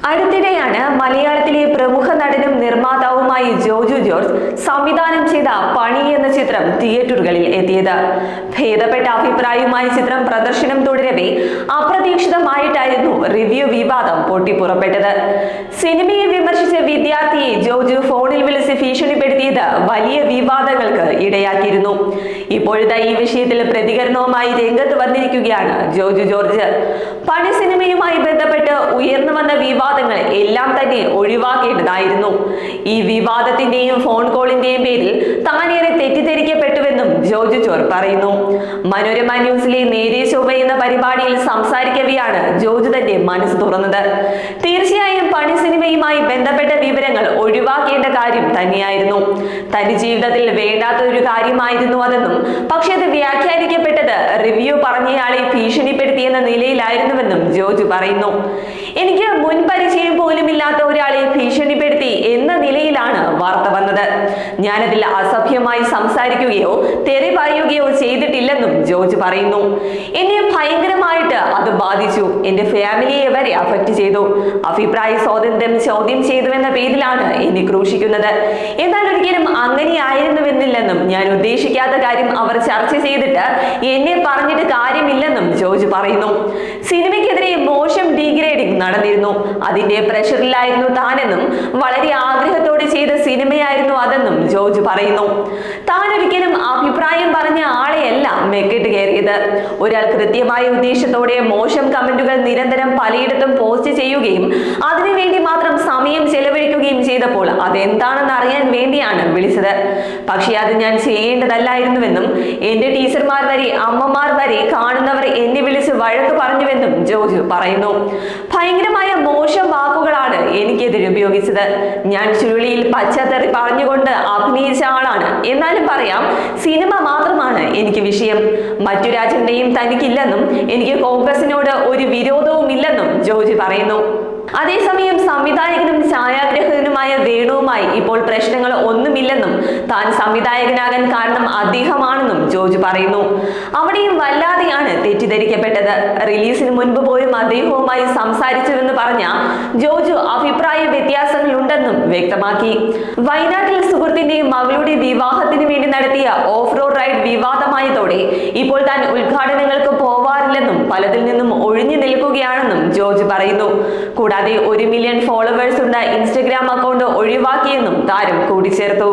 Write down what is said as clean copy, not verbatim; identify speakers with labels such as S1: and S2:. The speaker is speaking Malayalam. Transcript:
S1: അടുത്തിടെയാണ് മലയാളത്തിലെ പ്രമുഖ നടനും നിർമ്മാതാവുമായി ജോജു ജോർജ് സംവിധാനം ചെയ്ത പണി എന്ന ചിത്രം തിയേറ്ററുകളിൽ എത്തിയത്. ഭേദപ്പെട്ട അഭിപ്രായവുമായി ചിത്രം പ്രദർശനം തുടരവേ അപ്രതീക്ഷിതമായിട്ടായിരുന്നു റിവ്യൂ വിവാദം പൊട്ടിപ്പുറപ്പെട്ടത്. സിനിമയെ വിമർശിച്ച വിദ്യാർത്ഥിയെ ജോജു ഫോണിൽ വിളിച്ച് ഭീഷണിപ്പെടുത്തിയത് വലിയ വിവാദങ്ങൾക്ക് ഇടയാക്കിയിരുന്നു. ഇപ്പോഴത്തെ ഈ വിഷയത്തിൽ പ്രതികരണവുമായി രംഗത്ത് വന്നിരിക്കുകയാണ് ജോജു ജോർജ്. പണി സിനിമയുമായി ബന്ധപ്പെട്ട് ഉയർന്നു വന്ന വിവാദങ്ങൾ എല്ലാം തന്നെ ഒഴിവാക്കേണ്ടതായിരുന്നു. ഈ വിവാദത്തിന്റെയും ഫോൺ കോളിന്റെയും പേരിൽ താനേറെ തെറ്റിദ്ധരിക്കപ്പെട്ടുവെന്നും ജോജു ജോർജ് പറയുന്നു. മനോരമ ന്യൂസിലെ നേരെ ചൊവ്വ എന്ന പരിപാടിയിൽ സംസാരിക്കവെയാണ് ജോജു തന്റെ മനസ്സ് തുറന്നത്. തീർച്ചയായും പണി സിനിമയുമായി ബന്ധപ്പെട്ട വിവരങ്ങൾ ഒഴിവാക്കേണ്ട കാര്യം തന്നെയായിരുന്നു. തന്റെ ജീവിതത്തിൽ വേണ്ടാത്തൊരു കാര്യമായിരുന്നു അതെന്നും പക്ഷെ അത് വ്യാഖ്യാനിക്കപ്പെട്ടത് റിവ്യൂ പറഞ്ഞയാളെ ഭീഷണിപ്പെടുത്തിയെന്ന നിലയിലായിരുന്നുവെന്നും ജോജു പറയുന്നു. എനിക്ക് മുൻപരിചയം പോലുമില്ലാത്ത ഒരാളെ ഭീഷണിപ്പെടുത്തി എന്ന നിലയിലാണ് വാർത്ത വന്നത്. ഞാനതിൽ അസഭ്യമായി സംസാരിക്കുകയോ തെറി പറയുകയോ ചെയ്തിട്ടില്ലെന്നും ജോർജ് പറയുന്നു. എന്നെ ഭയങ്കരമായിട്ട് അത് ബാധിച്ചു. എന്റെ ഫാമിലിയെ വരെ അഫക്റ്റ് ചെയ്തു. അഭിപ്രായ സ്വാതന്ത്ര്യം ചോദ്യം ചെയ്തുവെന്ന പേരിലാണ് എന്നെ ക്രൂശിക്കുന്നത്. എന്നാൽ ഒരിക്കലും അങ്ങനെയായിരുന്നുവെന്നില്ലെന്നും ഞാൻ ഉദ്ദേശിക്കാത്ത കാര്യം അവർ ചർച്ച ചെയ്തിട്ട് എന്നെ പറഞ്ഞിട്ട് കാര്യമില്ലെന്നും ജോർജ് പറയുന്നു. സിനിമയ്ക്കെതിരെ മോശം ഡീഗ്രേഡിംഗ് നടന്നിരുന്നു. അതിന്റെ പ്രഷറിലായിരുന്നു താനെന്നും വളരെ ആഗ്രഹത്തോടെ ചെയ്ത സിനിമയായിരുന്നു അതെന്നും ജോർജ് പറയുന്നു. താൻ ഒരിക്കലും അഭിപ്രായം പറഞ്ഞ ആളെയല്ല മെക്കിട്ട് കയറിയത്. ഒരാൾ കൃത്യമായ ഉദ്ദേശത്തോടെ മോശം കമന്റുകൾ നിരന്തരം പലയിടത്തും പോസ്റ്റ് ചെയ്യുകയും അതിനുവേണ്ടി മാത്രം സമയം ചെലവഴിക്കുകയും ചെയ്തപ്പോൾ അതെന്താണെന്ന് അറിയാൻ വേണ്ടിയാണ് വിളിച്ചത്. പക്ഷെ അത് ഞാൻ ചെയ്യേണ്ടതല്ലായിരുന്നുവെന്നും എന്റെ ടീച്ചർമാർ വരെ അമ്മമാർ വരെ കാണുന്നവർ എന്നെ വിളിച്ച് വഴക്ക് പറഞ്ഞുവെന്നും ജോർജ് പറയുന്നു. ഭയങ്കരമായ മോശം വാക്കുകളാണ് എനിക്കെതിരെ ഉപയോഗിച്ചത്. ഞാൻ ചുരുളിയിൽ പച്ചത്തെറി പറഞ്ഞുകൊണ്ട് അഭിനയിച്ച ആളാണ്. എന്നാലും പറയാം, സിനിമ മാത്രമാണ് എനിക്ക് വിഷയം. മറ്റു രാജ്യത്തെയും തനിക്കില്ലെന്നും എനിക്ക് കോൺഗ്രസിനോട് ഒരു വിരോധവും ഇല്ലെന്നും ജോർജ് പറയുന്നു. അതേസമയം സംവിധായകനും ഛായാഗ്രഹകനുമായ വേണുവുമായി ഇപ്പോൾ പ്രശ്നങ്ങൾ ഒന്നുമില്ലെന്നും താൻ സംവിധായകനാകാൻ കാരണം അദ്ദേഹമാണെന്നും ജോർജ് പറയുന്നു. അവിടെയും വല്ലാതെയാണ് തെറ്റിദ്ധരിക്കപ്പെട്ടത്. റിലീസിന് മുൻപ് പോലും അദ്ദേഹവുമായി സംസാരിച്ചുവെന്ന് പറഞ്ഞ ജോർജ് അഭിപ്രായ വ്യത്യാസങ്ങളുണ്ടെന്നും വ്യക്തമാക്കി. വയനാട്ടിൽ സുഹൃത്തിന്റെ മകളുടെ വിവാഹത്തിന് വേണ്ടി നടത്തിയ ഓഫ് റോഡ് റൈഡ് വിവാദമായതോടെ ഇപ്പോൾ താൻ ഉദ്ഘാടനങ്ങൾക്ക് പോവാറില്ലെന്നും പലതിൽ നിന്നും ഒഴിഞ്ഞു നിൽക്കുകയാണെന്നും ജോർജ് പറയുന്നു. കൂടാതെ 1 മില്യൺ ഫോളോവേഴ്സ് ഉള്ള ഇൻസ്റ്റഗ്രാം അക്കൗണ്ട് ഒഴിവാക്കിയെന്നും താരം കൂട്ടിച്ചേർത്തു.